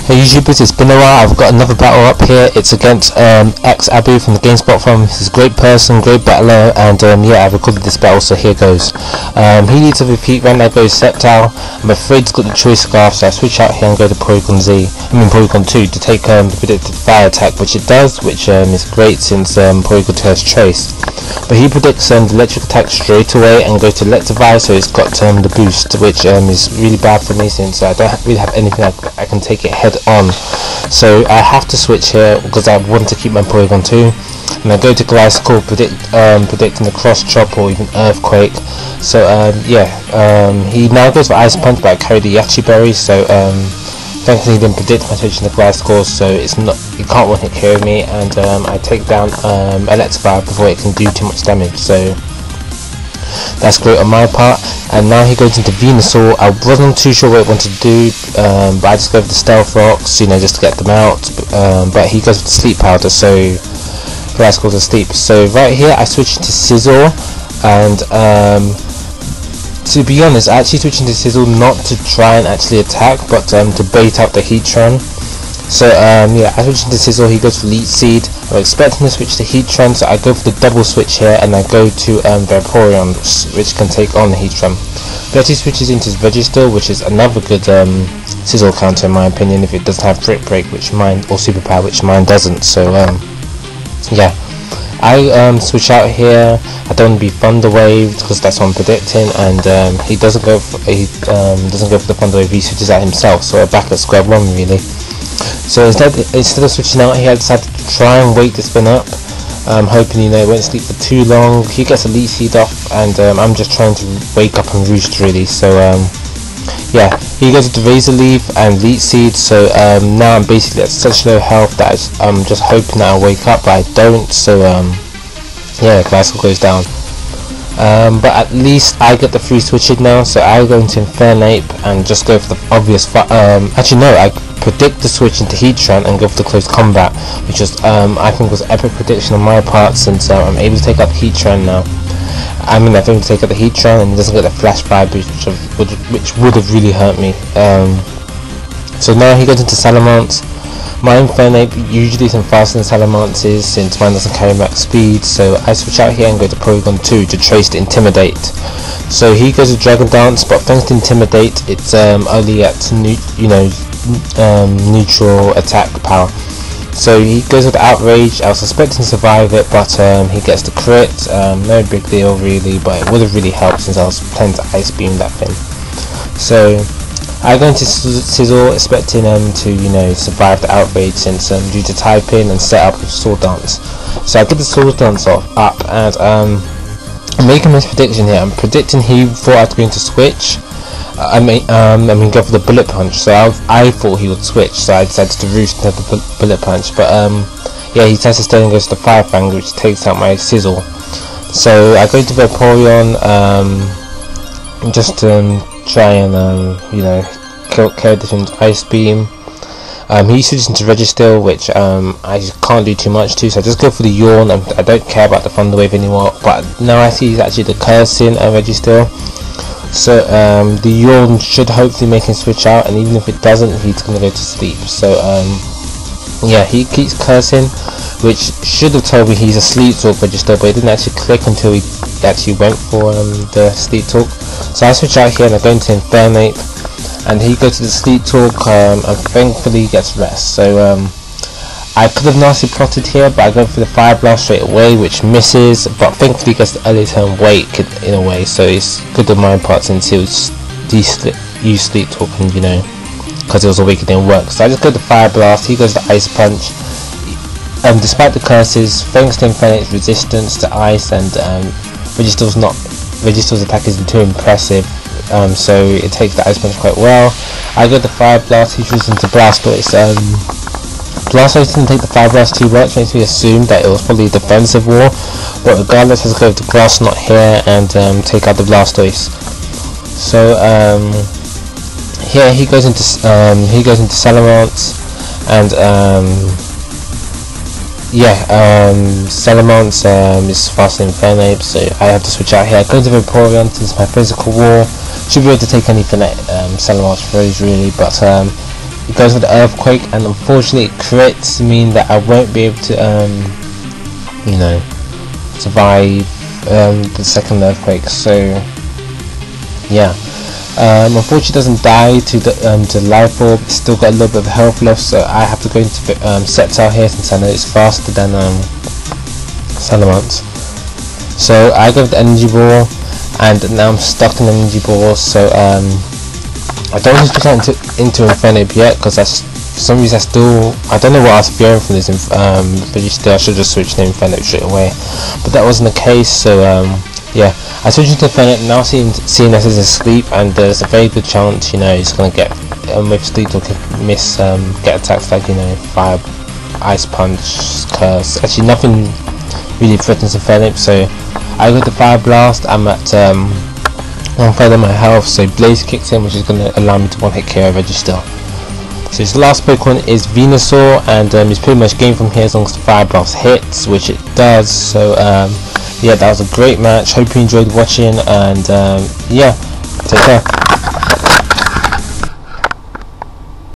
Hey YouTubers, it's been a while. I've got another battle up here. It's against xabu from the GameSpot forum. He's a great person, great battler, and yeah, I've recorded this battle, so here goes. He needs to repeat. Right now goes Septile. I'm afraid he's got the choice scarf, so I switch out here and go to Polygon 2 to take the predicted fire attack, which it does, which is great since Polygon 2 has trace. But he predicts the electric attack straight away and goes to Electrify, so it's got the boost, which is really bad for me since I don't really have anything I can take it head on. So I have to switch here because I want to keep my Polygon 2, and I go to Glycical, predicting the cross chop or even earthquake. So he now goes for Ice Punch, but I carry the Yachi Berry, so thankfully he didn't predict my switch in the Glycical, so it can't one hit KO me, and I take down Electrify before it can do too much damage. So that's great on my part. And now he goes into Venusaur. I wasn't too sure what it wanted to do, but I just go for the Stealth Rocks, just to get them out. But he goes for the Sleep Powder, so Glycical to sleep. So right here I switch into Sizzle, and to be honest, I actually switch into Sizzle not to try and actually attack, but to bait out the Heatran. So yeah, I switch into Sizzle. He goes for Leech Seed. I'm expecting to switch to Heatran, so I go for the double switch here, and I go to Vaporeon, which can take on the Heatran. He actually switches into his Registeel, which is another good Sizzle counter in my opinion, if it doesn't have Brick Break, which mine, or Superpower, which mine doesn't. So yeah, I switch out here. I don't want to be Thunder Wave because that's what I'm predicting, and he doesn't go for the Thunder Wave. He switches out himself, so we're back at square one really. So instead of switching out here, I decided to try and wake this one up, hoping it won't sleep for too long. He gets a Leech Seed off, and I'm just trying to wake up and roost really. So yeah, he goes to Razor Leaf and Leech Seed, so now I'm basically at such low health that I'm just hoping that I'll wake up, but I don't. So yeah, Glycical goes down. But at least I get the free switches now, so I go into Infernape and just go for the obvious actually no, I predict the switch into Heatran and go for the close combat, which was I think was epic prediction on my part, since I'm able to take out the Heatran now. I mean, I'm able to take out the Heatran and he doesn't get the Flash Vibe, which would have really hurt me. So now he goes into Salamence. My Infernape usually isn't faster than Salamance's since mine doesn't carry max speed, so I switch out here and go to Polygon 2 to trace the Intimidate. So he goes to Dragon Dance, but thanks to Intimidate, it's only at neutral attack power. So he goes with Outrage. I was expecting to survive it, but he gets the crit. No big deal really, but it would have really helped since I was planning to Ice Beam that thing. So I go into Sizzle expecting to survive the Outrage, since due to typing and set up with Sword Dance. So I get the Sword Dance up, and I'm making this prediction here. I'm predicting he thought I was going to switch. I mean go for the Bullet Punch. So I thought he would switch, so I decided to roost into the Bullet Punch. But yeah, he tries to stay and goes to the Fire Fang, which takes out my Sizzle. So I go to Vaporeon just to try and kill different Ice Beam. He switches into Registeel, which I just can't do too much to, so I just go for the Yawn. I don't care about the Thunder Wave anymore, but now I see he's actually the Cursing Registeel. So the Yawn should hopefully make him switch out, and even if it doesn't, he's going to go to sleep. So yeah, he keeps Cursing, which should have told me he's a Sleep Talk Registeel, but it didn't actually click until he actually went for the Sleep Talk. So I switch out here and I go into Infernape, and he goes to the Sleep Talk, and thankfully he gets rest. So I could have nasty plotted here, but I go for the Fire Blast straight away, which misses, but thankfully he gets the early turn wake in a way, so it's good on my part since he was used Sleep Talk, and because it was awake, it didn't work. So I just go to Fire Blast. He goes to Ice Punch. Despite the curses, thanks to Infernape's resistance to ice, and Registeel's attack isn't too impressive, so it takes the Ice Punch quite well. I go to Fire Blast. He switches into Blastoise. Blastoise didn't take the Fire Blast too much, makes me assume that it was probably a defensive war, but regardless, let's go to Grass Knot here and take out the Blastoise. So here he goes into Salamence, and yeah, Salamence is faster than Infernape, so I have to switch out here. I go to Vaporeon since my physical war should be able to take anything that Salamence throws really, but it goes for the earthquake, and unfortunately it crits, meaning that I won't be able to you know, survive the second earthquake. So yeah, unfortunately it doesn't die to the life orb. It's still got a little bit of health left, so I have to go into Sceptile here since I know it's faster than Salamence. So I go with the energy ball, and now I'm stuck in the energy ball. So I don't want to switch into Infernape yet, because that's, for some reason I don't know what I was fearing from this, but still I should just switch to Infernape straight away, but that wasn't the case. So yeah, I switched into Infernape, now seeing this is asleep, and there's a very good chance, you know, he's going to get with sleep or get attacks like, you know, fire, ice punch, curse. Actually nothing really threatens Infernape, so I got the fire blast. I'm at 1/3 of my health, so Blaze kicks in, which is going to allow me to one-hit KO Register. So his last Pokemon is Venusaur, and it's pretty much game from here as long as the fire blast hits, which it does. So yeah, that was a great match. Hope you enjoyed watching, and yeah, take care.